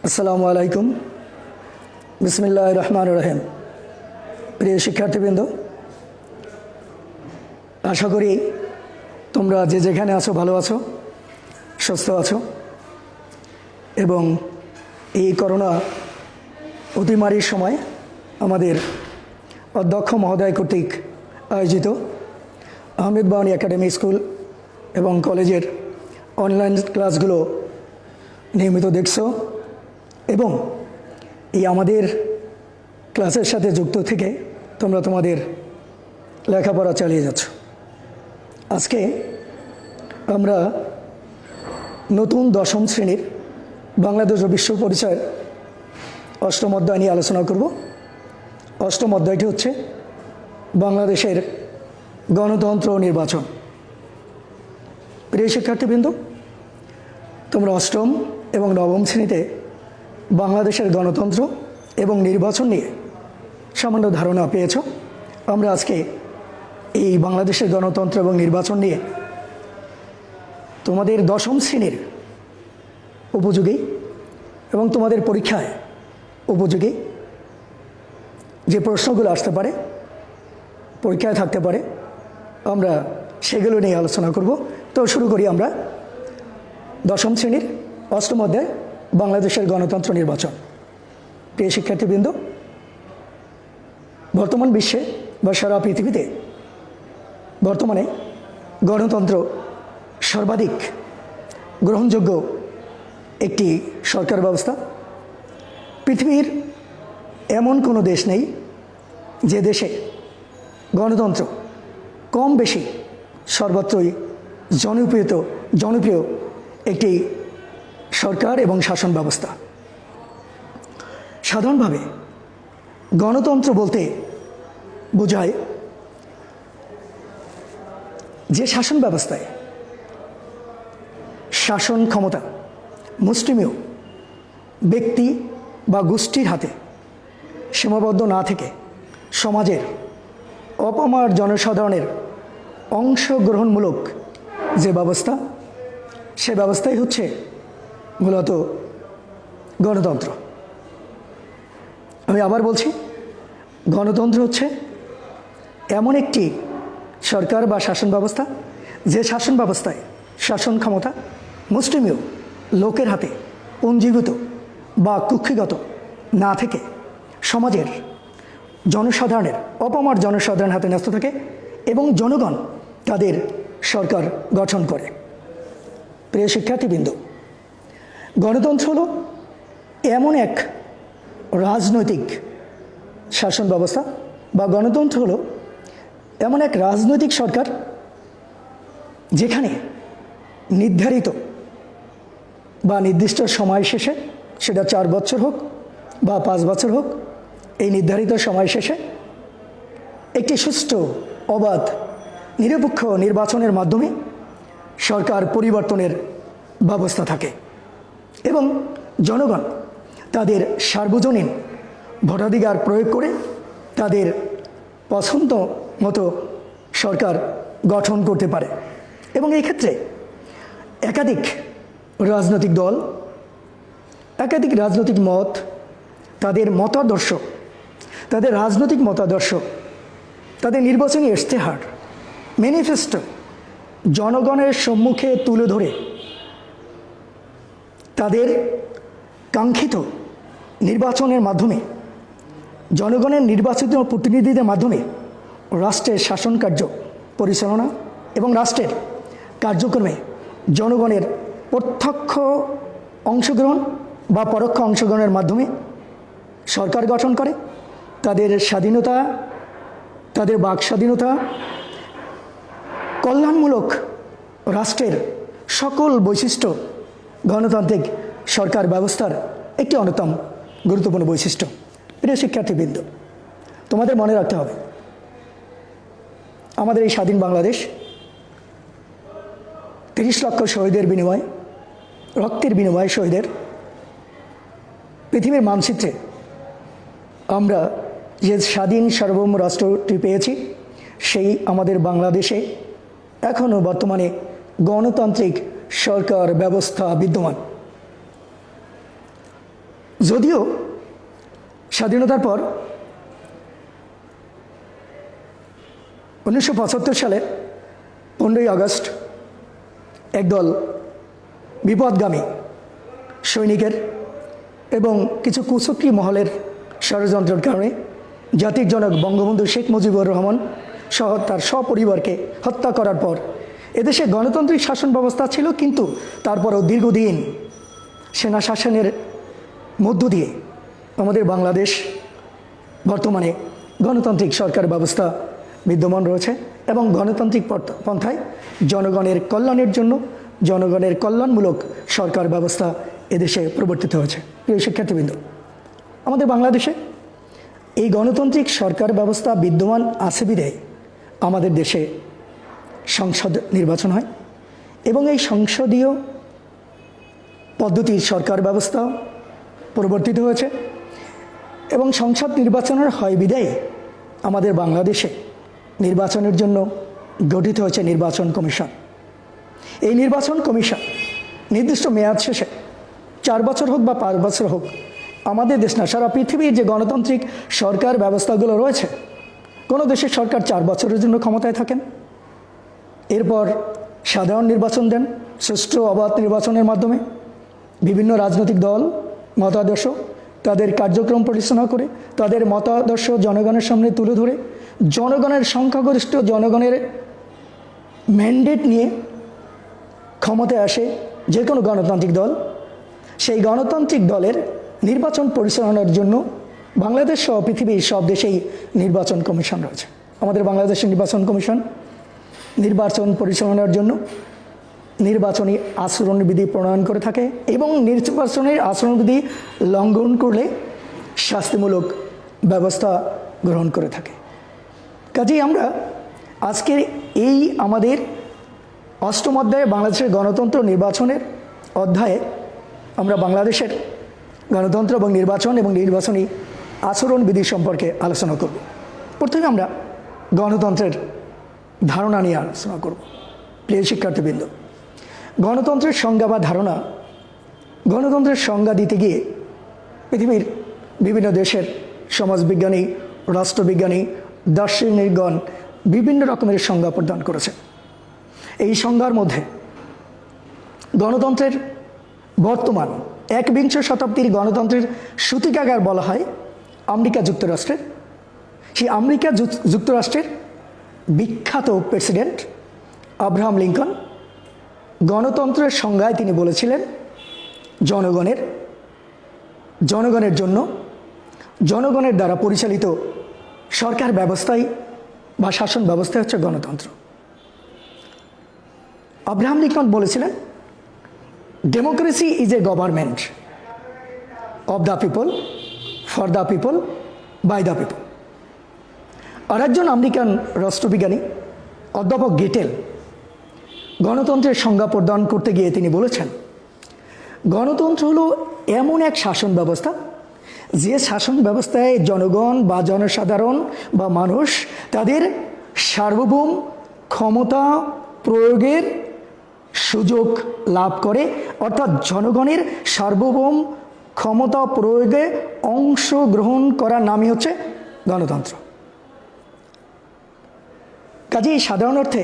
আসসালামু আলাইকুম। বিসমিল্লাহির রহমানির রহিম। প্রিয় শিক্ষার্থীবৃন্দ, আশা করি তোমরা যে যেখানে আছো ভালো আছো, সুস্থ আছো এবং এই করোনা অতিমারির সময় আমাদের অধ্যক্ষ মহোদয় কর্তৃক আয়োজিত আহমেদ বাউনী একাডেমি স্কুল এবং কলেজের অনলাইন ক্লাসগুলো নিয়মিত দেখছো এবং এই আমাদের ক্লাসের সাথে যুক্ত থেকে তোমরা তোমাদের লেখাপড়া চালিয়ে যাচ্ছ। আজকে আমরা নতুন দশম শ্রেণীর বাংলাদেশ ও বিশ্ব পরিচয়ের অষ্টম অধ্যায় নিয়ে আলোচনা করব। অষ্টম অধ্যায়টি হচ্ছে বাংলাদেশের গণতন্ত্র ও নির্বাচন। প্রিয় শিক্ষার্থীবৃন্দ, তোমরা অষ্টম এবং নবম শ্রেণীতে বাংলাদেশের গণতন্ত্র এবং নির্বাচন নিয়ে সামান্য ধারণা পেয়েছ। আমরা আজকে এই বাংলাদেশের গণতন্ত্র এবং নির্বাচন নিয়ে তোমাদের দশম শ্রেণীর উপযোগী এবং তোমাদের পরীক্ষায় উপযোগী যে প্রশ্নগুলো আসতে পারে, পরীক্ষায় থাকতে পারে, আমরা সেগুলো নিয়ে আলোচনা করব। তো শুরু করি আমরা দশম শ্রেণীর অষ্টম অধ্যায় বাংলাদেশের গণতন্ত্র নির্বাচন। প্রিয় শিক্ষার্থীবৃন্দ, বর্তমান বিশ্বে বা সারা পৃথিবীতে বর্তমানে গণতন্ত্র সর্বাধিক গ্রহণযোগ্য একটি সরকার ব্যবস্থা। পৃথিবীর এমন কোনো দেশ নেই যে দেশে গণতন্ত্র কম বেশি সর্বত্রই জনপ্রিয় একটি সরকার এবং শাসন ব্যবস্থা। সাধারণভাবে গণতন্ত্র বলতে বোঝায় যে শাসন ব্যবস্থায় শাসন ক্ষমতা মুষ্টিমেয় ব্যক্তি বা গোষ্ঠীর হাতে সীমাবদ্ধ না থেকে সমাজের অপামর জনসাধারণের অংশগ্রহণমূলক যে ব্যবস্থা, সে ব্যবস্থাই হচ্ছে মূলত গণতন্ত্র। আমি আবার বলছি, গণতন্ত্র হচ্ছে এমন একটি সরকার বা শাসন ব্যবস্থা যে শাসন ব্যবস্থায় শাসন ক্ষমতা মুষ্টিমেয় লোকের হাতে পুঞ্জীভূত বা কুক্ষিগত না থেকে সমাজের জনসাধারণের অপামর জনসাধারণ হাতে ন্যস্ত থাকে এবং জনগণ তাদের সরকার গঠন করে। প্রিয় শিক্ষার্থীবৃন্দ, গণতন্ত্র হলো এমন এক রাজনৈতিক শাসন ব্যবস্থা বা গণতন্ত্র হলো এমন এক রাজনৈতিক সরকার যেখানে নির্ধারিত বা নির্দিষ্ট সময় শেষে, সেটা 4 বছর হোক বা 5 বছর হোক, এই নির্ধারিত সময় শেষে একটি সুষ্ঠু অবাধ নিরপেক্ষ নির্বাচনের মাধ্যমে সরকার পরিবর্তনের ব্যবস্থা থাকে এবং জনগণ তাদের সার্বজনীন ভোটাধিকার প্রয়োগ করে তাদের পছন্দ মতো সরকার গঠন করতে পারে। এবং এই ক্ষেত্রে একাধিক রাজনৈতিক দল, একাধিক রাজনৈতিক মত, তাদের মতাদর্শ, তাদের রাজনৈতিক মতাদর্শ, তাদের নির্বাচনী ইশতেহার, ম্যানিফেস্টো জনগণের সম্মুখে তুলে ধরে তাদের কাঙ্ক্ষিত নির্বাচনের মাধ্যমে, জনগণের নির্বাচিত প্রতিনিধিদের মাধ্যমে রাষ্ট্রের শাসন কার্য পরিচালনা এবং রাষ্ট্রের কার্যক্রমে জনগণের প্রত্যক্ষ অংশগ্রহণ বা পরোক্ষ অংশগ্রহণের মাধ্যমে সরকার গঠন করে। তাদের স্বাধীনতা, তাদের বাক স্বাধীনতা, কল্যাণমূলক রাষ্ট্রের সকল বৈশিষ্ট্য গণতান্ত্রিক সরকার ব্যবস্থার একটি অন্যতম গুরুত্বপূর্ণ বৈশিষ্ট্য। প্রিয় শিক্ষার্থীবৃন্দ, তোমাদের মনে রাখতে হবে, আমাদের এই স্বাধীন বাংলাদেশ 30 লক্ষ শহীদের বিনিময়ে, রক্তের বিনিময়ে শহীদের পৃথিবীর মানচিত্রে আমরা যে স্বাধীন সার্বভৌম রাষ্ট্রটি পেয়েছি, সেই আমাদের বাংলাদেশে এখনও বর্তমানে গণতান্ত্রিক সরকার ব্যবস্থা বিদ্যমান। যদিও স্বাধীনতার পর 1975 সালে 15ই আগস্ট একদল বিপদগামী সৈনিকের এবং কিছু কুচক্রী মহলের ষড়যন্ত্রের কারণে জাতির জনক বঙ্গবন্ধু শেখ মুজিবুর রহমান সহ তার সপরিবারকে হত্যা করার পর এদেশে গণতান্ত্রিক শাসন ব্যবস্থা ছিল, কিন্তু তারপরেও দীর্ঘদিন সেনা শাসনের মধ্য দিয়ে আমাদের বাংলাদেশ বর্তমানে গণতান্ত্রিক সরকার ব্যবস্থা বিদ্যমান রয়েছে এবং গণতান্ত্রিক পন্থায় জনগণের কল্যাণের জন্য জনগণের কল্যাণমূলক সরকার ব্যবস্থা এদেশে প্রবর্তিত হয়েছে। প্রিয় শিক্ষার্থীবৃন্দ, আমাদের বাংলাদেশে এই গণতান্ত্রিক সরকার ব্যবস্থা বিদ্যমান আছে বিধায় আমাদের দেশে সংসদ নির্বাচন হয় এবং এই সংসদীয় পদ্ধতির সরকার ব্যবস্থা পরিবর্তিত হয়েছে এবং সংসদ নির্বাচনের হয় বিধায় আমাদের বাংলাদেশে নির্বাচনের জন্য গঠিত হয়েছে নির্বাচন কমিশন। এই নির্বাচন কমিশন নির্দিষ্ট মেয়াদ শেষে 4 বছর হোক বা 5 বছর হোক, আমাদের দেশ না সারা পৃথিবীর যে গণতান্ত্রিক সরকার ব্যবস্থাগুলো রয়েছে, কোনো দেশের সরকার 4 বছরের জন্য ক্ষমতায় থাকেন, এরপর সাধারণ নির্বাচন দেন সুষ্ঠু অবাধ নির্বাচনের মাধ্যমে। বিভিন্ন রাজনৈতিক দল মতাদর্শ তাদের কার্যক্রম পরিচালনা করে তাদের মতাদর্শ জনগণের সামনে তুলে ধরে জনগণের সংখ্যাগরিষ্ঠ জনগণের ম্যান্ডেট নিয়ে ক্ষমতায় আসে যে কোনো গণতান্ত্রিক দল। সেই গণতান্ত্রিক দলের নির্বাচন পরিচালনার জন্য বাংলাদেশ সহ পৃথিবীর সব দেশেই নির্বাচন কমিশন রয়েছে। আমাদের বাংলাদেশের নির্বাচন কমিশন নির্বাচন পরিচালনার জন্য নির্বাচনী আচরণবিধি প্রণয়ন করে থাকে এবং নির্বাচনের আচরণবিধি লঙ্ঘন করলে শাস্তিমূলক ব্যবস্থা গ্রহণ করে থাকে। কাজেই আমরা আজকের এই আমাদের 8ম অধ্যায়ে বাংলাদেশের গণতন্ত্র নির্বাচনের অধ্যায়ে আমরা বাংলাদেশের গণতন্ত্র এবং নির্বাচনী আচরণবিধি সম্পর্কে আলোচনা করব। প্রথমে আমরা গণতন্ত্রের ধারণা নিয়ে আলোচনা করব। প্রিয় শিক্ষার্থীবৃন্দ, গণতন্ত্রের সংজ্ঞা বা ধারণা, গণতন্ত্রের সংজ্ঞা দিতে গিয়ে পৃথিবীর বিভিন্ন দেশের সমাজবিজ্ঞানী, রাষ্ট্রবিজ্ঞানী, দার্শনিকগণ বিভিন্ন রকমের সংজ্ঞা প্রদান করেছে। এই সংজ্ঞার মধ্যে গণতন্ত্রের বর্তমান 21 শতাব্দীর গণতন্ত্রের সূতিকাগার বলা হয় আমেরিকা যুক্তরাষ্ট্রের। সেই আমেরিকা যুক্তরাষ্ট্রের বিখ্যাত প্রেসিডেন্ট আব্রাহাম লিঙ্কন গণতন্ত্রের সংজ্ঞায় তিনি বলেছিলেন, জনগণের জন্য জনগণের দ্বারা পরিচালিত সরকার ব্যবস্থাই বা শাসন ব্যবস্থাই হচ্ছে গণতন্ত্র। আব্রাহাম লিঙ্কন বলেছিলেন, democracy is a government of the people, for the people, by the people. আর একজন আমেরিকান রাষ্ট্রবিজ্ঞানী অধ্যাপক গেটেল গণতন্ত্রের সংজ্ঞা প্রদান করতে গিয়ে তিনি বলেছেন, গণতন্ত্র হলো এমন এক শাসন ব্যবস্থা যে শাসন ব্যবস্থায় জনগণ বা জনসাধারণ বা মানুষ তাদের সার্বভৌম ক্ষমতা প্রয়োগের সুযোগ লাভ করে, অর্থাৎ জনগণের সার্বভৌম ক্ষমতা প্রয়োগে অংশগ্রহণ করার নামই হচ্ছে গণতন্ত্র। কাজেই সাধারণ অর্থে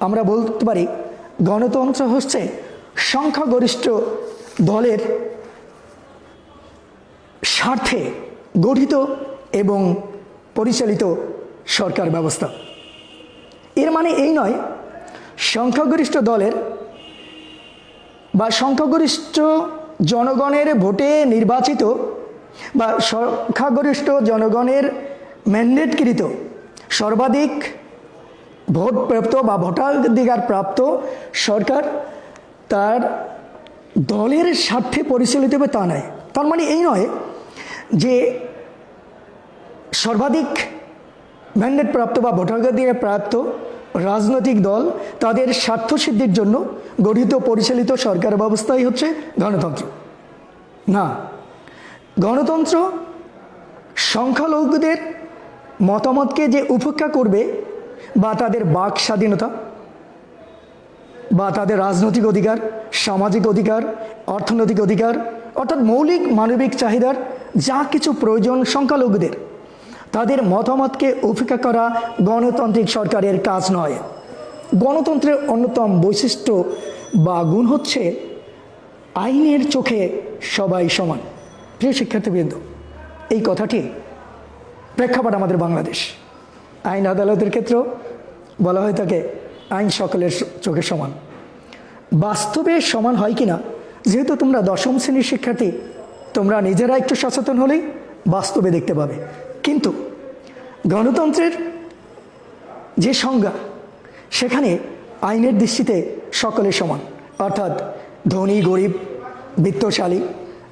আমরা বলতে পারি গণতন্ত্র হচ্ছে সংখ্যাগরিষ্ঠ দলের স্বার্থে গঠিত এবং পরিচালিত সরকার ব্যবস্থা। এর মানে এই নয় সংখ্যাগরিষ্ঠ দলের বা সংখ্যাগরিষ্ঠ জনগণের ভোটে নির্বাচিত বা সংখ্যাগরিষ্ঠ জনগণের ম্যান্ডেটকৃত সর্বাধিক ভোটপ্রাপ্ত বা ভোটাধিকার প্রাপ্ত সরকার তার দলের স্বার্থে পরিচালিত হবে তা নয়। তার মানে এই নয় যে সর্বাধিক ম্যান্ডেট প্রাপ্ত বা ভোটাধিকার প্রাপ্ত রাজনৈতিক দল তাদের স্বার্থসিদ্ধির জন্য গঠিত পরিচালিত সরকার ব্যবস্থাই হচ্ছে গণতন্ত্র। না, গণতন্ত্র সংখ্যালঘুদের মতামতকে যে উপেক্ষা করবে বা তাদের বাক স্বাধীনতা বা তাদের রাজনৈতিক অধিকার, সামাজিক অধিকার, অর্থনৈতিক অধিকার, অর্থাৎ মৌলিক মানবিক চাহিদার যা কিছু প্রয়োজন সংখ্যালঘুদের, তাদের মতামতকে উপেক্ষা করা গণতান্ত্রিক সরকারের কাজ নয়। গণতন্ত্রের অন্যতম বৈশিষ্ট্য বা গুণ হচ্ছে আইনের চোখে সবাই সমান। প্রিয় শিক্ষার্থীবৃন্দ, এই কথাটি প্রেক্ষাপট আমাদের বাংলাদেশ। আইন আদালতের ক্ষেত্রেও বলা হয়ে থাকে আইন সকলের চোখে সমান। বাস্তবে সমান হয় কিনা, যেহেতু তোমরা দশম শ্রেণীর শিক্ষার্থী, তোমরা নিজেরা একটু সচেতন হলেই বাস্তবে দেখতে পাবে। কিন্তু গণতন্ত্রের যে সংজ্ঞা, সেখানে আইনের দৃষ্টিতে সকলে সমান, অর্থাৎ ধনী গরিব, বিত্তশালী,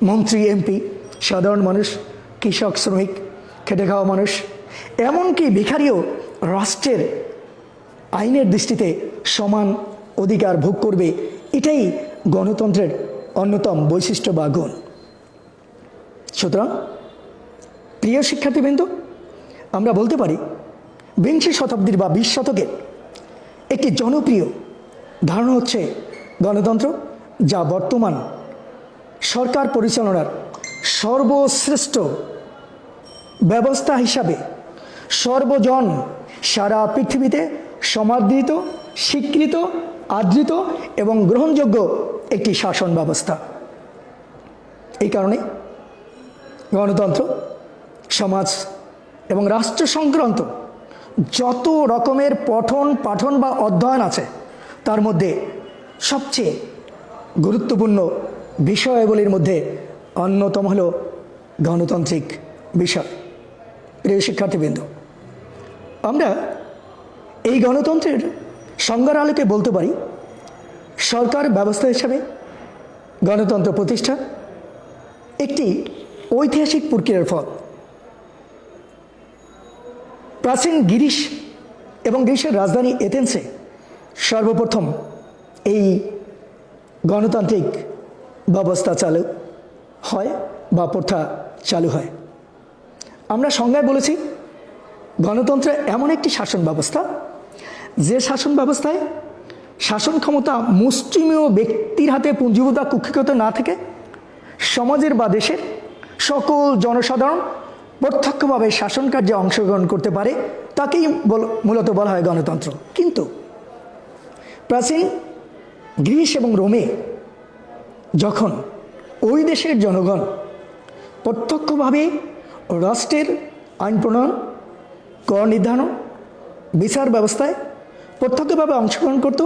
মন্ত্রী এমপি, সাধারণ মানুষ, কৃষক শ্রমিক, খেটে খাওয়া মানুষ, এমনকি ভিখারিও রাষ্ট্রের আইনের দৃষ্টিতে সমান অধিকার ভোগ করবে। এটাই গণতন্ত্রের অন্যতম বৈশিষ্ট্য বা গুণ। সুতরাং প্রিয় শিক্ষার্থীবৃন্দ, আমরা বলতে পারি বিংশ শতাব্দীর বা 20 শতকের একটি জনপ্রিয় ধারণা হচ্ছে গণতন্ত্র, যা বর্তমান সরকার পরিচালনার সর্বশ্রেষ্ঠ ব্যবস্থা হিসাবে সর্বজন সারা পৃথিবীতে সমাদৃত, স্বীকৃত, আদৃত এবং গ্রহণযোগ্য একটি শাসন ব্যবস্থা। এই কারণে গণতন্ত্র সমাজ এবং রাষ্ট্র সংক্রান্ত যত রকমের পাঠন বা অধ্যয়ন আছে, তার মধ্যে সবচেয়ে গুরুত্বপূর্ণ বিষয়গুলির মধ্যে অন্যতম হল গণতান্ত্রিক বিষয়। প্রিয় শিক্ষার্থীবৃন্দ, আমরা এই গণতন্ত্রের সংজ্ঞার আলোকে বলতে পারি সরকার ব্যবস্থা হিসাবে গণতন্ত্র প্রতিষ্ঠা একটি ঐতিহাসিক প্রক্রিয়ার ফল। প্রাচীন গ্রিস এবং গ্রিসের রাজধানী এথেন্সে সর্বপ্রথম এই গণতান্ত্রিক ব্যবস্থা চালু হয় বা প্রথা চালু হয়। আমরা সংজ্ঞায় বলেছি গণতন্ত্র এমন একটি শাসন ব্যবস্থা, যে শাসন ব্যবস্থায় শাসন ক্ষমতা মুষ্টিমেয় ব্যক্তির হাতে পুঞ্জীভূত কুক্ষিগত না থেকে সমাজের বা দেশের সকল জনসাধারণ প্রত্যক্ষভাবে শাসন কার্যে অংশগ্রহণ করতে পারে, তাকেই মূলত বলা হয় গণতন্ত্র। কিন্তু প্রাচীন গ্রিস এবং রোমে যখন ওই দেশের জনগণ প্রত্যক্ষভাবে রাষ্ট্রের আইন প্রণয়ন, কর নির্ধারণ, বিচার ব্যবস্থায় প্রত্যক্ষভাবে অংশগ্রহণ করত,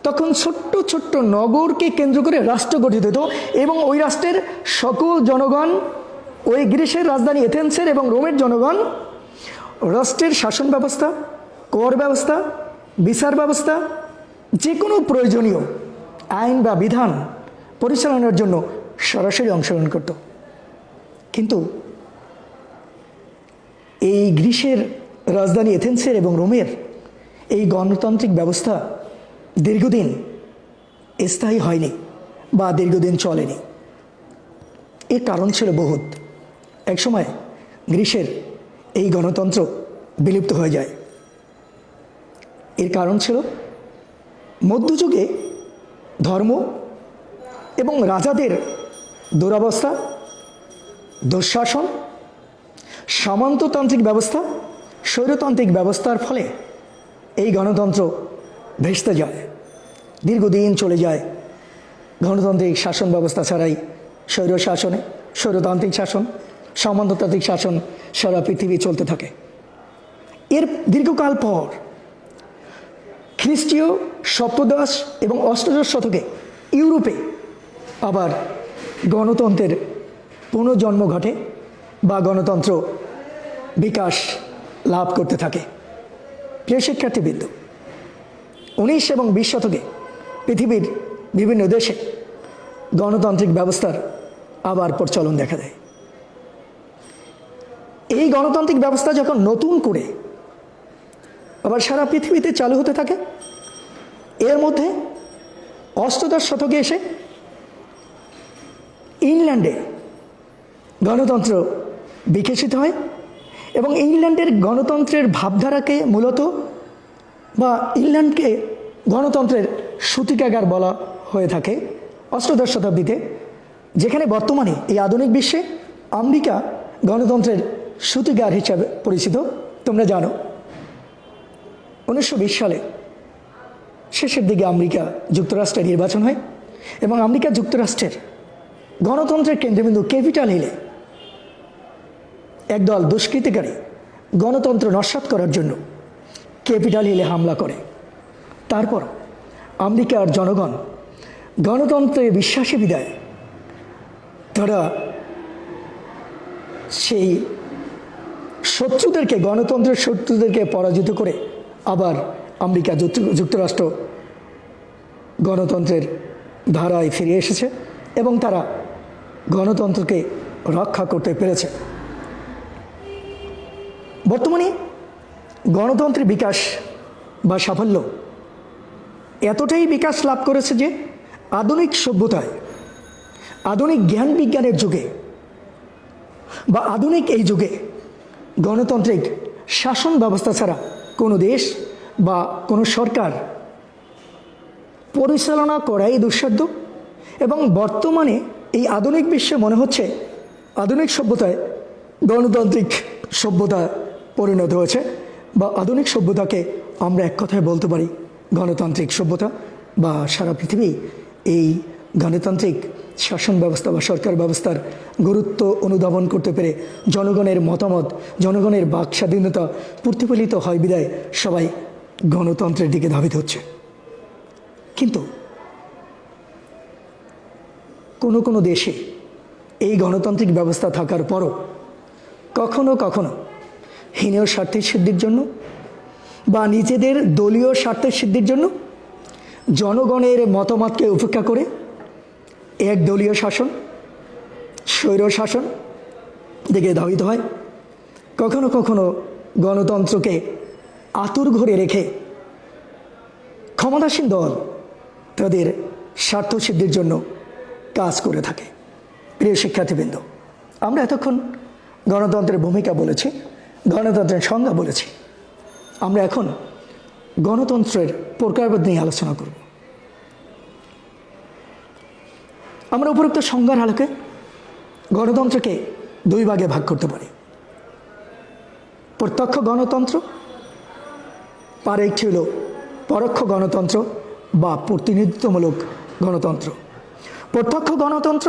তখন ছোট্ট ছোট্ট নগরকে কেন্দ্র করে রাষ্ট্র গঠিত হতো এবং ওই রাষ্ট্রের সকল জনগণ, ওই গ্রিসের রাজধানী এথেন্সের এবং রোমের জনগণ রাষ্ট্রের শাসন ব্যবস্থা, কর ব্যবস্থা, বিচার ব্যবস্থা, যে কোনো প্রয়োজনীয় আইন বা বিধান পরিচালনার জন্য সরাসরি অংশগ্রহণ করত। কিন্তু এই গ্রিসের রাজধানী এথেন্সের এবং রোমের এই গণতান্ত্রিক ব্যবস্থা দীর্ঘদিন স্থায়ী হয়নি বা দীর্ঘদিন চলেনি। এর কারণ ছিল বহুত। একসময় গ্রিসের এই গণতন্ত্র বিলুপ্ত হয়ে যায়। এর কারণ ছিল মধ্যযুগে ধর্ম এবং রাজাদের দুরবস্থা, দুঃশাসন, সামন্ততান্ত্রিক ব্যবস্থা, স্বৈরতান্ত্রিক ব্যবস্থার ফলে এই গণতন্ত্র ভেস্তে যায়, দীর্ঘদিন চলে যায়। গণতান্ত্রিক শাসন ব্যবস্থা ছাড়াই স্বৈর শাসনে, স্বৈরতান্ত্রিক শাসন, সামন্ততান্ত্রিক শাসন সারা পৃথিবী চলতে থাকে। এর দীর্ঘকাল পর খ্রিস্টীয় সপ্তদশ এবং অষ্টাদশ শতকে ইউরোপে আবার গণতন্ত্রের পুনর্জন্ম ঘটে বা গণতন্ত্র বিকাশ লাভ করতে থাকে। প্রিয় শিক্ষার্থীবৃন্দ, 19 এবং 20 শতকে পৃথিবীর বিভিন্ন দেশে গণতান্ত্রিক ব্যবস্থার আবার প্রচলন দেখা দেয়। এই গণতান্ত্রিক ব্যবস্থা যখন নতুন করে আবার সারা পৃথিবীতে চালু হতে থাকে, এর মধ্যে অষ্টাদশ শতকে এসে ইংল্যান্ডে গণতন্ত্র বিকশিত হয় এবং ইংল্যান্ডের গণতন্ত্রের ভাবধারাকে মূলত বা ইংল্যান্ডকে গণতন্ত্রের সূতিকাগার বলা হয়ে থাকে। অষ্টাদশ শতাব্দীতে যেখানে বর্তমানে এই আধুনিক বিশ্বে আমেরিকা গণতন্ত্রের সূতিকার হিসাবে পরিচিত। তোমরা জানো 1920 সালে শেষের দিকে আমেরিকা যুক্তরাষ্ট্রের নির্বাচন হয় এবং আমেরিকা যুক্তরাষ্ট্রের গণতন্ত্রের কেন্দ্রবিন্দু ক্যাপিটাল হিলে একদল দুষ্কৃতিকারী গণতন্ত্র নস্যাৎ করার জন্য ক্যাপিটাল হিলে হামলা করে। তারপর আমেরিকার জনগণ গণতন্ত্রে বিশ্বাসী বিদায় তারা সেই শত্রুদেরকে, গণতন্ত্রের শত্রুদেরকে পরাজিত করে আবার আমেরিকা যুক্তরাষ্ট্র গণতন্ত্রের ধারায় ফিরে এসেছে এবং তারা গণতন্ত্রকে রক্ষা করতে পেরেছে। বর্তমানে গণতন্ত্রের বিকাশ বা সাফল্য এতটাই বিকাশ লাভ করেছে যে আধুনিক সভ্যতায়, আধুনিক জ্ঞান বিজ্ঞানের যুগে বা আধুনিক এই যুগে গণতান্ত্রিক শাসন ব্যবস্থা ছাড়া কোনো দেশ বা কোনো সরকার পরিচালনা করাই দুঃসাধ্য। এবং বর্তমানে এই আধুনিক বিশ্বে মনে হচ্ছে আধুনিক সভ্যতায় গণতান্ত্রিক সভ্যতা পরিণত হয়েছে, বা আধুনিক সভ্যতাকে আমরা এক কথায় বলতে পারি গণতান্ত্রিক সভ্যতা, বা সারা পৃথিবী এই গণতান্ত্রিক শাসন ব্যবস্থা বা সরকার ব্যবস্থার গুরুত্ব অনুধাবন করতে পেরে জনগণের মতামত, জনগণের বাক স্বাধীনতা প্রতিফলিত হয় বিদায় সবাই গণতন্ত্রের দিকে ধাবিত হচ্ছে। কিন্তু কোনো কোনো দেশে এই গণতান্ত্রিক ব্যবস্থা থাকার পরও কখনো কখনো হীন স্বার্থের সিদ্ধির জন্য বা নিজেদের দলীয় স্বার্থের সিদ্ধির জন্য জনগণের মতামতকে উপেক্ষা করে এক দলীয় শাসন, স্বৈর শাসন দিকে ধাবিত হয়। কখনো কখনো গণতন্ত্রকে আতুর ঘরে রেখে ক্ষমতাসীন দল তাদের স্বার্থ সিদ্ধির জন্য কাজ করে থাকে। প্রিয় শিক্ষার্থীবৃন্দ, আমরা এতক্ষণ গণতন্ত্রের ভূমিকা বলেছি, গণতন্ত্রের সংজ্ঞা বলেছি। আমরা এখন গণতন্ত্রের প্রকারভেদ নিয়ে আলোচনা করব। আমরা উপরোক্ত সংজ্ঞার আলোকে গণতন্ত্রকে দুই ভাগে ভাগ করতে পারি। প্রত্যক্ষ গণতন্ত্র, আর একটি হল পরোক্ষ গণতন্ত্র বা প্রতিনিধিত্বমূলক গণতন্ত্র। প্রত্যক্ষ গণতন্ত্র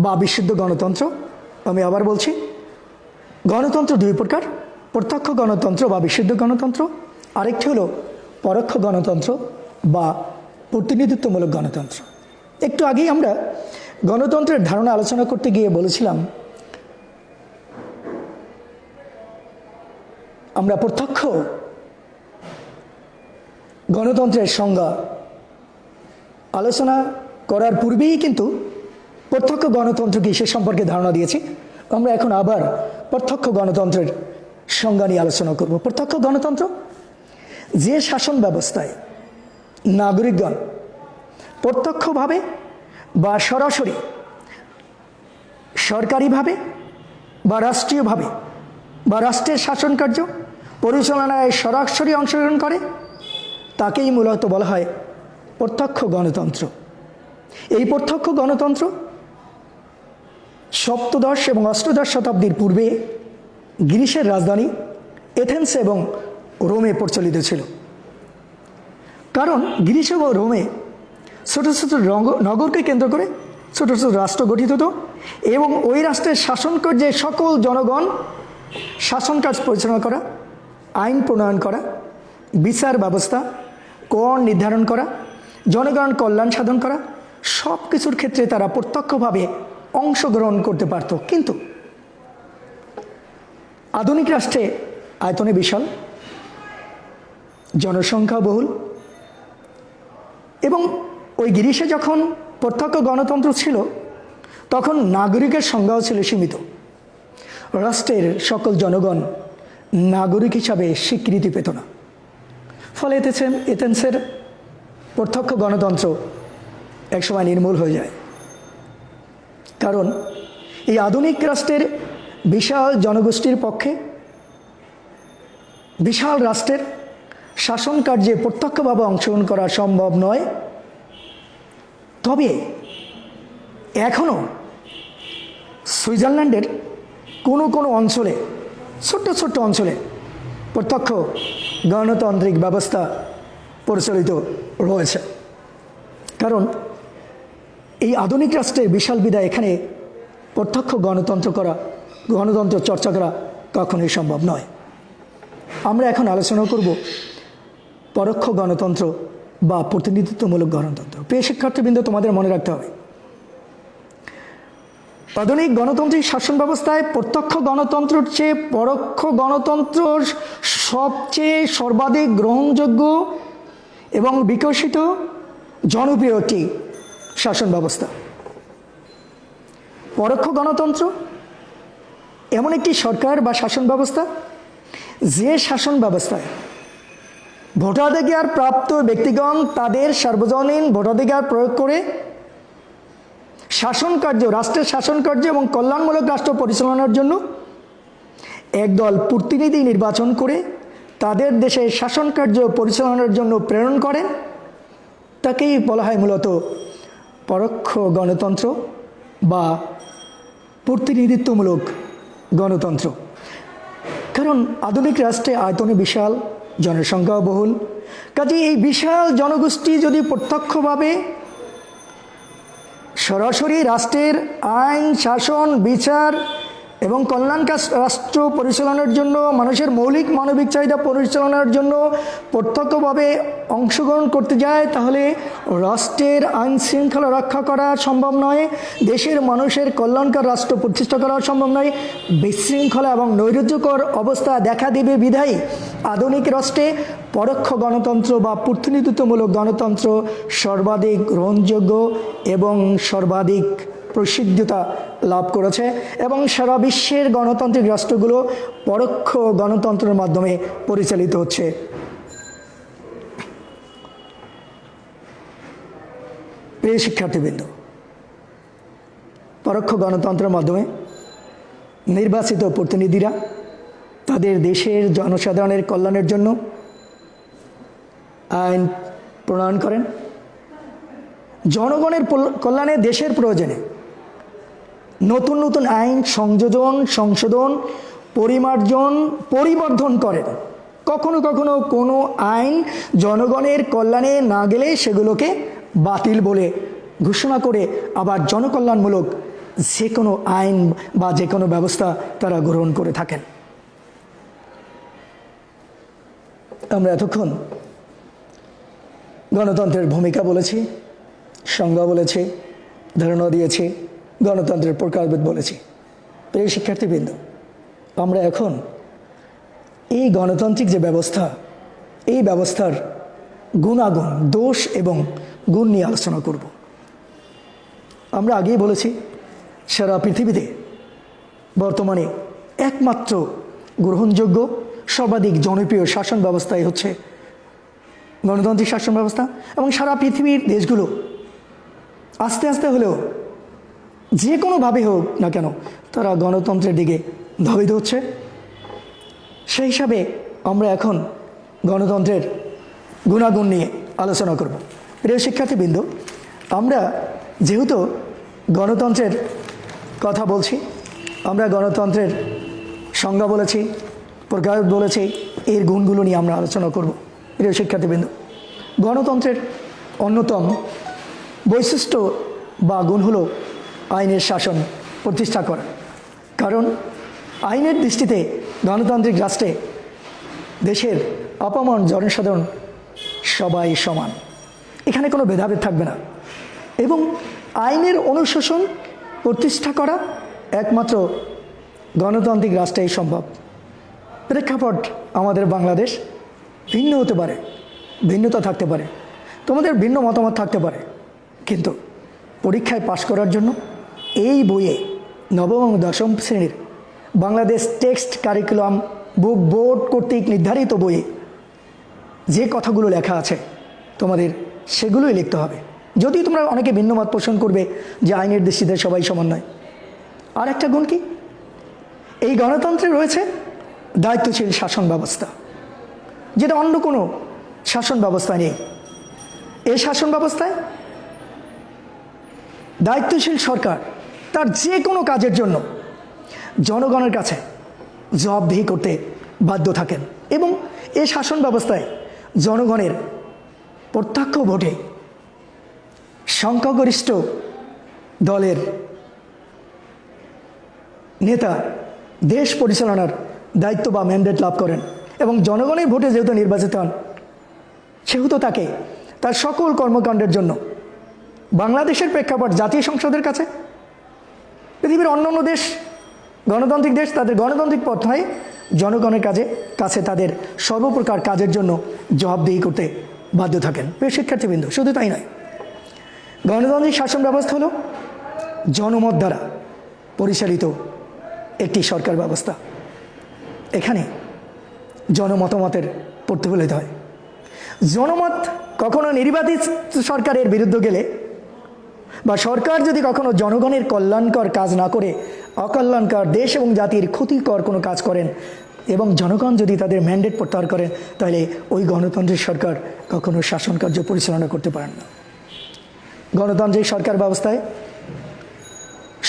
বা বিশুদ্ধ গণতন্ত্র, আমি আবার বলছি, গণতন্ত্র দুই প্রকার, প্রত্যক্ষ গণতন্ত্র বা বিশুদ্ধ গণতন্ত্র, আরেকটি হলো পরোক্ষ গণতন্ত্র বা প্রতিনিধিত্বমূলক গণতন্ত্র। একটু আগেই আমরা গণতন্ত্রের ধারণা আলোচনা করতে গিয়ে বলেছিলাম আমরা প্রত্যক্ষ গণতন্ত্রের সংজ্ঞা আলোচনা করার পূর্বেই কিন্তু প্রত্যক্ষ গণতন্ত্র কি সে সম্পর্কে ধারণা দিয়েছি। আমরা এখন আবার প্রত্যক্ষ গণতন্ত্রের সংজ্ঞা নিয়ে আলোচনা করব। প্রত্যক্ষ গণতন্ত্র যে শাসন ব্যবস্থায় নাগরিকগণ প্রত্যক্ষভাবে বা সরাসরি সরকারিভাবে বা রাষ্ট্রীয়ভাবে বা রাষ্ট্রের শাসন কার্য পরিচালনায় সরাসরি অংশগ্রহণ করে তাকেই মূলত বলা হয় প্রত্যক্ষ গণতন্ত্র। এই প্রত্যক্ষ গণতন্ত্র সপ্তদশ এবং অষ্টাদশ শতাব্দীর পূর্বে গ্রিসের রাজধানী এথেন্স এবং রোমে প্রচলিত ছিল। কারণ গ্রিস এবং রোমে ছোটো ছোটো নগরকে কেন্দ্র করে ছোটো ছোটো রাষ্ট্র গঠিত হতো এবং ওই রাষ্ট্রের শাসন কার্যে সকল জনগণ শাসন কাজ পরিচালনা করা, আইন প্রণয়ন করা, বিচার ব্যবস্থা, কর নির্ধারণ করা, জনগণ কল্যাণ সাধন করা, সব কিছুর ক্ষেত্রে তারা প্রত্যক্ষভাবে অংশগ্রহণ করতে পারত। কিন্তু আধুনিক রাষ্ট্রে আয়তনে বিশাল, জনসংখ্যা বহুল এবং ওই গ্রিসে যখন প্রত্যক্ষ গণতন্ত্র ছিল তখন নাগরিকের সংখ্যাও ছিল সীমিত। রাষ্ট্রের সকল জনগণ নাগরিক হিসাবে স্বীকৃতি পেত না। ফলে এথেন্সের প্রত্যক্ষ গণতন্ত্র একসময় নির্মূল হয়ে যায়। কারণ এই আধুনিক রাষ্ট্রের বিশাল জনগোষ্ঠীর পক্ষে বিশাল রাষ্ট্রের শাসন কার্যে প্রত্যক্ষভাবে অংশগ্রহণ করা সম্ভব নয়। তবে এখনও সুইজারল্যান্ডের কোনো কোনো অঞ্চলে, ছোট্ট ছোট্ট অঞ্চলে প্রত্যক্ষ গণতান্ত্রিক ব্যবস্থা পরিচালিত রয়েছে। কারণ এই আধুনিক রাষ্ট্রের বিশাল বিদায় এখানে প্রত্যক্ষ গণতন্ত্র চর্চা করা কখনোই সম্ভব নয়। আমরা এখন আলোচনা করব পরোক্ষ গণতন্ত্র বা প্রতিনিধিত্বমূলক গণতন্ত্র। প্রিয় শিক্ষার্থীবৃন্দ, তোমাদের মনে রাখতে হবে, আধুনিক গণতান্ত্রিক শাসন ব্যবস্থায় প্রত্যক্ষ গণতন্ত্রের চেয়ে পরোক্ষ গণতন্ত্র সবচেয়ে সর্বাধিক গ্রহণযোগ্য এবং বিকশিত জনপ্রিয় একটি শাসন ব্যবস্থা। পরোক্ষ গণতন্ত্র এমন একটি সরকার বা শাসন ব্যবস্থা যে শাসন ব্যবস্থায় ভোটাধিকার প্রাপ্ত ব্যক্তিগণ তাদের সার্বজনীন ভোটাধিকার প্রয়োগ করে শাসন কার্য, রাষ্ট্রের শাসন কার্য এবং কল্যাণমূলক রাষ্ট্র পরিচালনার জন্য একদল প্রতিনিধি নির্বাচন করে তাদের দেশের শাসন কার্য পরিচালনার জন্য প্রেরণ করেন, তাকেই বলা হয় মূলত পরোক্ষ গণতন্ত্র বা প্রতিনিধিত্বমূলক গণতন্ত্র। কারণ আধুনিক রাষ্ট্রে আয়তনে বিশাল, জনসংখ্যা বহুল, কাজে এই বিশাল জনগোষ্ঠী যদি প্রত্যক্ষভাবে সরাসরি রাষ্ট্রের আইন, শাসন, বিচার এবং কল্যাণকার রাষ্ট্র পরিচালনার জন্য, মানুষের মৌলিক মানবিক চাহিদা পরিচালনার জন্য প্রত্যক্ষভাবে অংশগ্রহণ করতে যায়, তাহলে রাষ্ট্রের আইন শৃঙ্খলা রক্ষা করা সম্ভব নয়, দেশের মানুষের কল্যাণকার রাষ্ট্র প্রতিষ্ঠা করা সম্ভব নয়, বিশৃঙ্খলা এবং নৈরাজ্যকর অবস্থা দেখা দেবে। বিধায়ী আধুনিক রাষ্ট্রে পরোক্ষ গণতন্ত্র বা প্রতিনিধিত্বমূলক গণতন্ত্র সর্বাধিক গ্রহণযোগ্য এবং সর্বাধিক প্রসিদ্ধতা লাভ করেছে এবং সারা বিশ্বের গণতান্ত্রিক রাষ্ট্রগুলো পরোক্ষ গণতন্ত্রের মাধ্যমে পরিচালিত হচ্ছে। প্রিয় শিক্ষার্থীবৃন্দ, পরোক্ষ গণতন্ত্রের মাধ্যমে নির্বাচিত প্রতিনিধিরা তাদের দেশের জনসাধারণের কল্যাণের জন্য আইন প্রণয়ন করেন, জনগণের কল্যাণে দেশের প্রয়োজনে নতুন নতুন আইন সংশোধন, পরিবর্ধন করেন। কখনো কখনো কোনো আইন জনগণের কল্যাণে না গেলে সেগুলোকে বাতিল বলে ঘোষণা করে আবার জনকল্যাণমূলক যে কোনো আইন বা যে কোনো ব্যবস্থা তারা গ্রহণ করে থাকেন। আমরা এতক্ষণ গণতন্ত্রের ভূমিকা বলেছি, সংজ্ঞা বলেছি, ধারণা দিয়েছি, গণতন্ত্রের প্রকারভেদ বলেছি। প্রিয় শিক্ষার্থীবৃন্দ, আমরা এখন এই গণতান্ত্রিক যে ব্যবস্থা, এই ব্যবস্থার গুণাগুণ, দোষ এবং গুণ নিয়ে আলোচনা করব। আমরা আগেই বলেছি, সারা পৃথিবীতে বর্তমানে একমাত্র গ্রহণযোগ্য সর্বাধিক জনপ্রিয় শাসন ব্যবস্থাই হচ্ছে গণতান্ত্রিক শাসন ব্যবস্থা, এবং সারা পৃথিবীর দেশগুলো আস্তে আস্তে হলেও যে কোনোভাবে হোক না কেন তারা গণতন্ত্রের দিকে ধাবিত হচ্ছে। সেই হিসাবে আমরা এখন গণতন্ত্রের গুণাগুণ নিয়ে আলোচনা করব। প্রিয় শিক্ষার্থীবৃন্দ, আমরা যেহেতু গণতন্ত্রের কথা বলছি, আমরা গণতন্ত্রের সংজ্ঞা বলেছি, প্রকারভেদ বলেছি, এর গুণগুলো নিয়ে আমরা আলোচনা করব। প্রিয় শিক্ষার্থীবৃন্দ, গণতন্ত্রের অন্যতম বৈশিষ্ট্য বা গুণ হলো আইনের শাসন প্রতিষ্ঠা করা। কারণ আইনের দৃষ্টিতে গণতান্ত্রিক রাষ্ট্রে দেশের আপামর জনসাধারণ সবাই সমান, এখানে কোনো ভেদাভেদ থাকবে না, এবং আইনের অনুশাসন প্রতিষ্ঠা করা একমাত্র গণতান্ত্রিক রাষ্ট্রেই সম্ভব। প্রেক্ষাপট আমাদের বাংলাদেশ ভিন্ন হতে পারে, ভিন্নতা থাকতে পারে, তোমাদের ভিন্ন মতামত থাকতে পারে, কিন্তু পরীক্ষায় পাশ করার জন্য এই বইয়ে নবম এবং দশম শ্রেণীর বাংলাদেশ টেক্সট কারিকুলাম বুক বোর্ড কর্তৃক নির্ধারিত বইয়ে যে কথাগুলো লেখা আছে তোমাদের সেগুলোই লিখতে হবে। যদি তোমরা অনেকে ভিন্ন মত পোষণ করবে যে আইনের দৃষ্টিতে সবাই সমান নয়। আর একটা গুণ কি, এই গণতন্ত্রে রয়েছে দায়িত্বশীল শাসন ব্যবস্থা, যেটা অন্য কোনো শাসন ব্যবস্থা নেই। এই শাসন ব্যবস্থায় দায়িত্বশীল সরকার তার যে কোনো কাজের জন্য জনগণের কাছে জবাবদিহি করতে বাধ্য থাকেন এবং এই শাসন ব্যবস্থায় জনগণের প্রত্যক্ষ ভোটে সংখ্যাগরিষ্ঠ দলের নেতা দেশ পরিচালনার দায়িত্ব বা ম্যান্ডেট লাভ করেন এবং জনগণের ভোটে যেহেতু নির্বাচিত হন সেহেতু তাকে তার সকল কর্মকাণ্ডের জন্য বাংলাদেশের প্রেক্ষাপট জাতীয় সংসদের কাছে, পৃথিবীর অন্যান্য দেশ গণতান্ত্রিক দেশ তাদের গণতান্ত্রিক পন্থায় জনগণের কাছে তাদের সর্বপ্রকার কাজের জন্য জবাবদিহি করতে বাধ্য থাকেন। প্রিয় শিক্ষার্থীবৃন্দ, শুধু তাই নয়, গণতান্ত্রিক শাসন ব্যবস্থা হলো জনমত দ্বারা পরিচালিত একটি সরকার ব্যবস্থা। এখানে জনমতামতের প্রতিফলিত হয়। জনমত কখনো নির্বাচিত সরকারের বিরুদ্ধে গেলে বা সরকার যদি কখনো জনগণের কল্যাণকর কাজ না করে অকল্যাণকর দেশ এবং জাতির ক্ষতিকর কোনো কাজ করেন এবং জনগণ যদি তাদের ম্যান্ডেট প্রত্যাহার করেন তাহলে ওই গণতান্ত্রিক সরকার কখনো শাসন কার্য পরিচালনা করতে পারেন না। গণতান্ত্রিক সরকার ব্যবস্থায়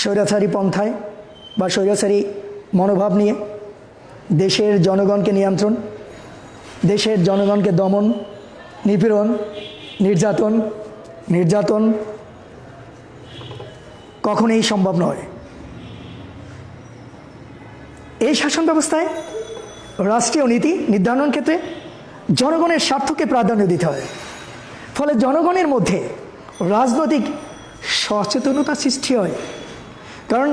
স্বৈরাচারী পন্থায় বা স্বৈরাচারী মনোভাব নিয়ে দেশের জনগণকে নিয়ন্ত্রণ, দেশের জনগণকে দমন, নিপীড়ন, নির্যাতন কখনোই সম্ভব নয়। এই শাসন ব্যবস্থায় রাষ্ট্রীয় নীতি নির্ধারণ ক্ষেত্রে জনগণের স্বার্থকে প্রাধান্য দিতে হয়। ফলে জনগণের মধ্যে রাজনৈতিক সচেতনতা সৃষ্টি হয়। কারণ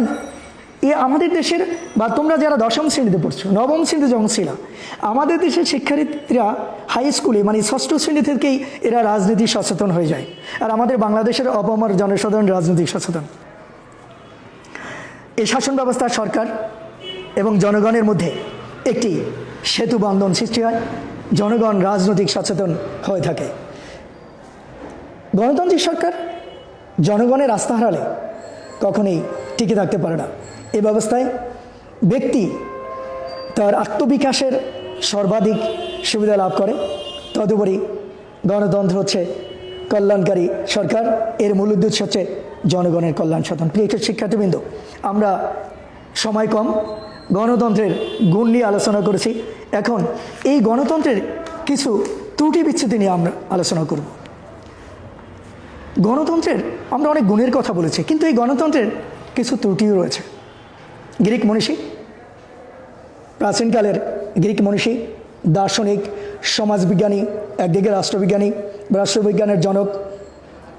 আমাদের দেশের বা তোমরা যারা দশম শ্রেণীতে পড়ছো, নবম শ্রেণীতে যখন ছিল, আমাদের দেশের শিক্ষার্থীরা হাই স্কুলে মানে ষষ্ঠ শ্রেণী থেকেই এরা রাজনীতি সচেতন হয়ে যায়। আর আমাদের বাংলাদেশের অপমর জনসাধারণ রাজনৈতিক সচেতন। এই শাসন ব্যবস্থা সরকার এবং জনগণের মধ্যে একটি সেতু বন্ধন সৃষ্টি হয়, জনগণ রাজনৈতিক সচেতন হয়ে থাকে। গণতান্ত্রিক সরকার জনগণের আস্থা হারালে কখনোই টিকে থাকতে পারে না। এই ব্যবস্থায় ব্যক্তি তার আত্মবিকাশের সর্বাধিক সুবিধা লাভ করে। তদুপরি গণতন্ত্র হচ্ছে কল্যাণকারী সরকার, এর মূল উদ্দেশ্য হচ্ছে জনগণের কল্যাণ সাধন। প্রিয় শিক্ষার্থীবৃন্দ, আমরা সময় কম, গণতন্ত্রের গুণ নিয়ে আলোচনা করেছি। এখন এই গণতন্ত্রের কিছু ত্রুটি বিচ্ছুতি নিয়ে আমরা আলোচনা করব। গণতন্ত্রের আমরা অনেক গুণের কথা বলেছি, কিন্তু এই গণতন্ত্রের কিছু ত্রুটিও রয়েছে। গ্রিক মনীষী, প্রাচীনকালের গ্রিক মনীষী, দার্শনিক, সমাজবিজ্ঞানী, একদিকে রাষ্ট্রবিজ্ঞানী, রাষ্ট্রবিজ্ঞানের জনক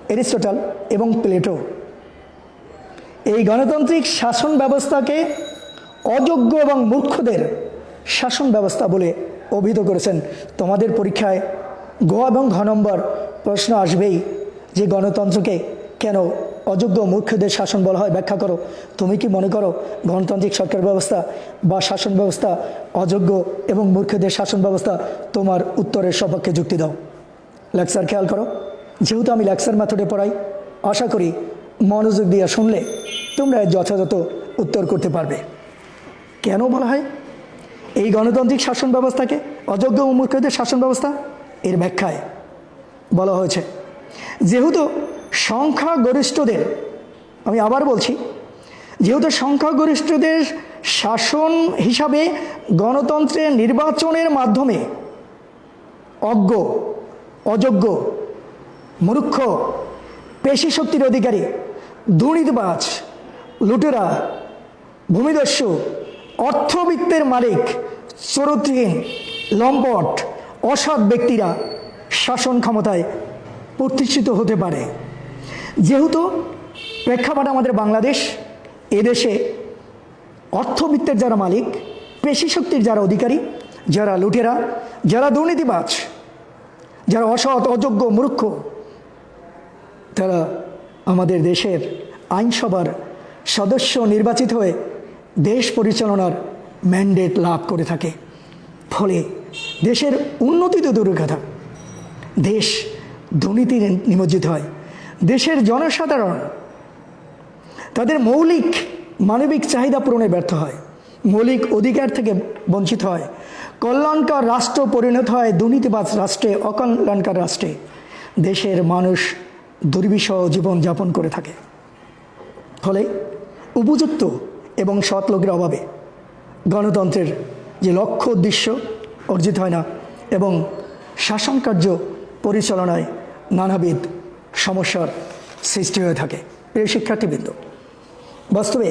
অ্যারিস্টটল এবং প্লেটো এই গণতান্ত্রিক শাসন ব্যবস্থাকে অযোগ্য এবং মূর্খদের শাসন ব্যবস্থা বলে অভিহিত করেছেন। তোমাদের পরীক্ষায় গ এবং ঘ নম্বর প্রশ্ন আসবেই যে গণতন্ত্রকে কেন অযোগ্য মূর্খদের শাসন বলা হয়, ব্যাখ্যা করো। তুমি কি মনে করো গণতান্ত্রিক সরকার ব্যবস্থা বা শাসন ব্যবস্থা অযোগ্য এবং মূর্খদের শাসন ব্যবস্থা? তোমার উত্তরের সপক্ষে যুক্তি দাও। লেকচার খেয়াল করো। যেহেতু আমি লেকচার মেথডে পড়াই, আশা করি মনোযোগ দিয়ে শুনলে তোমরা যথাযথ উত্তর করতে পারবে। কেন বলা হয় এই গণতান্ত্রিক শাসন ব্যবস্থাকে অযোগ্য ও মূর্খদের শাসন ব্যবস্থা? এর ব্যাখ্যায় বলা হয়েছে, যেহেতু সংখ্যাগরিষ্ঠদের, আমি আবার বলছি, যেহেতু সংখ্যাগরিষ্ঠদের শাসন হিসাবে গণতন্ত্রের নির্বাচনের মাধ্যমে অজ্ঞ, অযোগ্য, মূর্খ, পেশি শক্তির অধিকারী, দুর্নীতিবাজ, লুটেরা, ভূমিদস্যু, অর্থবিত্তের মালিক, চরিত্রহীন, লম্পট, অসৎ ব্যক্তিরা শাসন ক্ষমতায় প্রতিষ্ঠিত হতে পারে। যেহেতু প্রেক্ষাপট আমাদের বাংলাদেশ, এদেশে অর্থবিত্তের যারা মালিক, পেশি শক্তির যারা অধিকারী, যারা লুটেরা, যারা দুর্নীতিবাজ, যারা অসৎ, অযোগ্য, মূর্খ, তারা আমাদের দেশের আইনসভার সদস্য নির্বাচিত হয়ে দেশ পরিচালনার ম্যান্ডেট লাভ করে থাকে। ফলে দেশের উন্নতি তো দূরের কথা, দেশ দুর্নীতি নিমজ্জিত হয়। দেশের জনসাধারণ তাদের মৌলিক মানবিক চাহিদা পূরণে ব্যর্থ হয়, মৌলিক অধিকার থেকে বঞ্চিত হয়। কল্যাণকর রাষ্ট্র পরিণত হয় দুর্নীতিবাজ রাষ্ট্রে, অকল্যাণকর রাষ্ট্রে। দেশের মানুষ দুর্বিষহ জীবনযাপন করে থাকে। ফলে উপযুক্ত এবং সৎ লোকের অভাবে গণতন্ত্রের যে লক্ষ্য উদ্দেশ্য অর্জিত হয় না এবং শাসন কার্য পরিচালনায় নানাবিধ সমস্যার সৃষ্টি হয়ে থাকে। প্রিয় শিক্ষার্থীবৃন্দ, বাস্তবে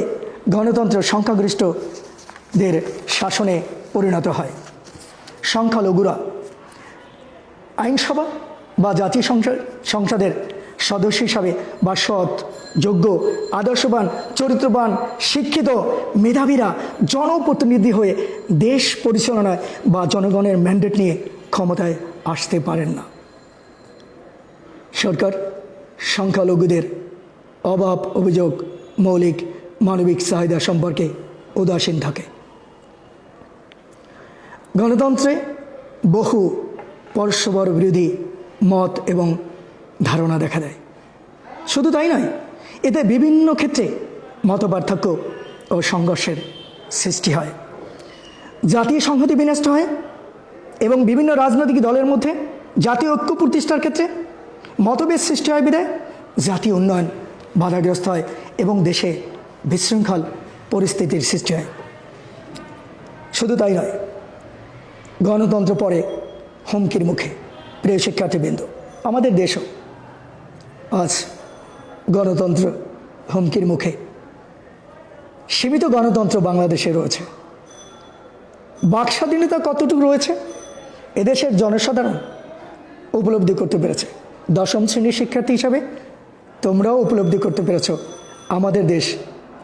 গণতন্ত্র সংখ্যাগরিষ্ঠদের শাসনে পরিণত হয়। সংখ্যালঘুরা আইনসভা বা জাতীয় সংসদের সদস্য হিসাবে বা সৎ, যোগ্য, আদর্শবান, চরিত্রবান, শিক্ষিত, মেধাবীরা জনপ্রতিনিধি হয়ে দেশ পরিচালনায় বা জনগণের ম্যান্ডেট নিয়ে ক্ষমতায় আসতে পারেন না। সরকার সংখ্যালঘুদের অভাব, অভিযোগ, মৌলিক মানবিক চাহিদা সম্পর্কে উদাসীন থাকে। গণতন্ত্রে বহু পরস্পর বিরোধী মত এবং ধারণা দেখা দেয়। শুধু তাই নয়, এতে বিভিন্ন ক্ষেত্রে মতপার্থক্য ও সংঘর্ষের সৃষ্টি হয়। জাতীয় সংহতি বিনষ্ট হয় এবং বিভিন্ন রাজনৈতিক দলের মধ্যে জাতীয় ঐক্য প্রতিষ্ঠার ক্ষেত্রে মতভেদ সৃষ্টি হয় বিধায় জাতীয় উন্নয়ন বাধাগ্রস্ত হয় এবং দেশে বিশৃঙ্খল পরিস্থিতির সৃষ্টি হয়। শুধু তাই নয়, গণতন্ত্র পরে হুমকির মুখে। প্রিয় শিক্ষার্থীবৃন্দ, আমাদের দেশও আজ গণতন্ত্র হুমকির মুখে। সীমিত গণতন্ত্র বাংলাদেশে রয়েছে। বাক স্বাধীনতা কতটুকু রয়েছে এদেশের জনসাধারণ উপলব্ধি করতে পেরেছে। দশম শ্রেণীর শিক্ষার্থী হিসাবে তোমরাও উপলব্ধি করতে পেরেছ আমাদের দেশ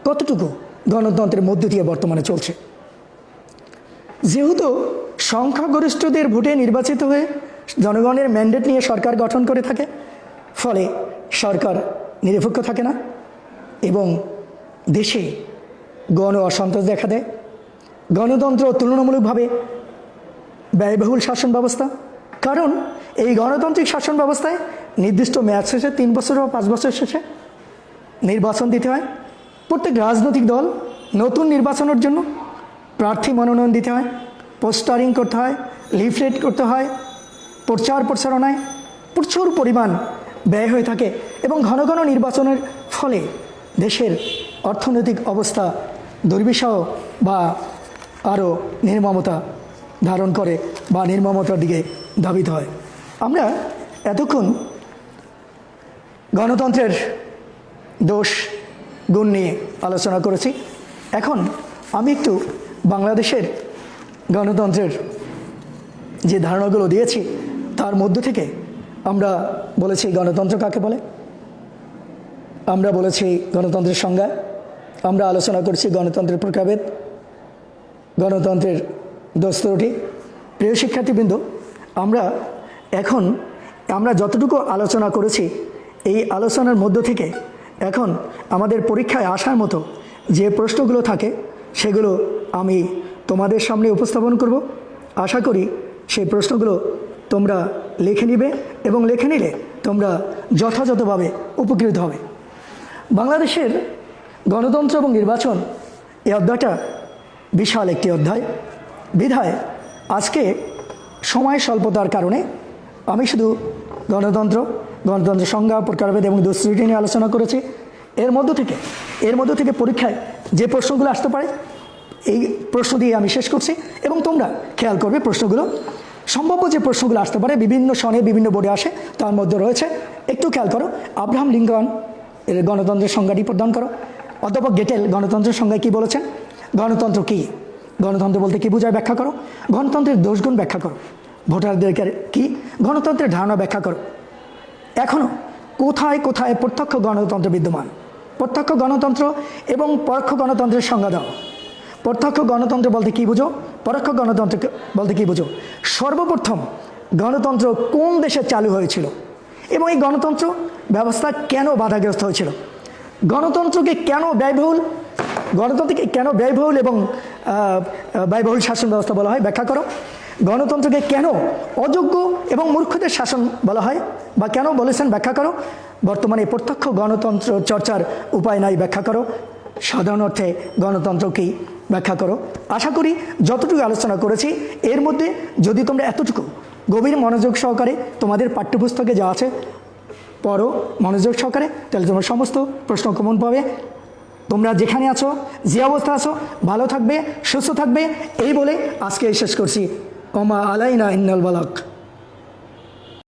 কতটুকু গণতন্ত্রের মধ্য দিয়ে বর্তমানে চলছে। যেহেতু সংখ্যাগরিষ্ঠদের ভোটে নির্বাচিত হয়ে জনগণের ম্যান্ডেট নিয়ে সরকার গঠন করে থাকে, ফলে সরকার নিরপেক্ষ থাকে না এবং দেশে গণ অসন্তোষ দেখা দেয়। গণতন্ত্র তুলনামূলকভাবে ব্যয়বহুল শাসন ব্যবস্থা, কারণ এই গণতান্ত্রিক শাসন ব্যবস্থায় নির্দিষ্ট মেয়াদ শেষে 3 বছর বা 5 বছর শেষে নির্বাচন দিতে হয়। প্রত্যেক রাজনৈতিক দল নতুন নির্বাচনের জন্য প্রার্থী মনোনয়ন দিতে হয়, পোস্টারিং করতে হয়, লিফলেট করতে হয়, প্রচার প্রচারণায় প্রচুর পরিমাণ ব্যয় হয়ে থাকে এবং ঘন ঘন নির্বাচনের ফলে দেশের অর্থনৈতিক অবস্থা দুর্বিষহ বা আরও নির্মমতা ধারণ করে বা নির্মমতার দিকে ধাবিত হয়। আমরা এতক্ষণ গণতন্ত্রের দোষ গুণ নিয়ে আলোচনা করেছি। এখন আমি একটু বাংলাদেশের গণতন্ত্রের যে ধারণাগুলো দিয়েছি তার মধ্য থেকে আমরা বলেছি গণতন্ত্র কাকে বলে, আমরা বলেছি গণতন্ত্রের সংজ্ঞা, আমরা আলোচনা করছি গণতন্ত্রের প্রকারভেদ, গণতন্ত্রের দোষ-ত্রুটি। প্রিয় শিক্ষার্থীবৃন্দ, আমরা যতটুকু আলোচনা করেছি এই আলোচনার মধ্য থেকে এখন আমাদের পরীক্ষায় আসার মতো যে প্রশ্নগুলো থাকে সেগুলো আমি তোমাদের সামনে উপস্থাপন করব। আশা করি সেই প্রশ্নগুলো তোমরা লিখে নিবে এবং লিখে নিলে তোমরা যথাযথভাবে উপকৃত হবে। বাংলাদেশের গণতন্ত্র এবং নির্বাচন এই অধ্যায়টা বিশাল একটি অধ্যায় বিধায় আজকে সময় স্বল্পতার কারণে আমি শুধু গণতন্ত্রের সংজ্ঞা, প্রকারভেদ এবং দোষ-ত্রুটি নিয়ে আলোচনা করেছি। এর মধ্য থেকে পরীক্ষায় যে প্রশ্নগুলো আসতে পারে এই প্রশ্ন দিয়ে আমি শেষ করছি এবং তোমরা খেয়াল করবে প্রশ্নগুলো, সম্ভাব্য যে প্রশ্নগুলো আসতে পারে বিভিন্ন সনে বিভিন্ন বোর্ডে আসে, তার মধ্যে রয়েছে, একটু খেয়াল করো, আব্রাহাম লিঙ্কন এর গণতন্ত্রের সংজ্ঞাটি প্রদান করো। অধ্যাপক গেটেল গণতন্ত্রের সংজ্ঞায় কী বলেছেন, গণতন্ত্র কী, গণতন্ত্র বলতে কী বোঝায় ব্যাখ্যা করো, গণতন্ত্রের দোষগুণ ব্যাখ্যা করো, ভোটারদের কী, গণতন্ত্রের ধারণা ব্যাখ্যা করো। এখনও কোথায় কোথায় প্রত্যক্ষ গণতন্ত্র বিদ্যমান, প্রত্যক্ষ গণতন্ত্র এবং পরোক্ষ গণতন্ত্রের সংজ্ঞা দাও। প্রত্যক্ষ গণতন্ত্র বলতে কী বুঝো, পরোক্ষ গণতন্ত্র বলতে কী বুঝো, সর্বপ্রথম গণতন্ত্র কোন দেশে চালু হয়েছিল এবং এই গণতন্ত্র ব্যবস্থা কেন বাধাগ্রস্ত হয়েছিল, গণতন্ত্রকে কেন ব্যয়বহুল এবং ব্যয়বহুল শাসন ব্যবস্থা বলা হয় ব্যাখ্যা করো। গণতন্ত্রকে কেন অযোগ্য এবং মূর্খদের শাসন বলা হয় বা কেন বলেছেন ব্যাখ্যা করো। বর্তমানে প্রত্যক্ষ গণতন্ত্র চর্চার উপায় নাই ব্যাখ্যা করো। সাধারণ অর্থে গণতন্ত্র কী ব্যাখ্যা করো। আশা করি যতটুকু আলোচনা করেছি এর মধ্যে যদি তোমরা এতটুকু গভীর মনোযোগ সহকারে তোমাদের পাঠ্যপুস্তকে যা আছে পড়ো মনোযোগ সহকারে, তাহলে তোমরা সমস্ত প্রশ্ন কমন পাবে। তোমরা যেখানে আছো, যে অবস্থা আছো, ভালো থাকবে, সুস্থ থাকবে, এই বলে আজকে শেষ করছি। ওমা আলাইনা ইন্নাল বালাক।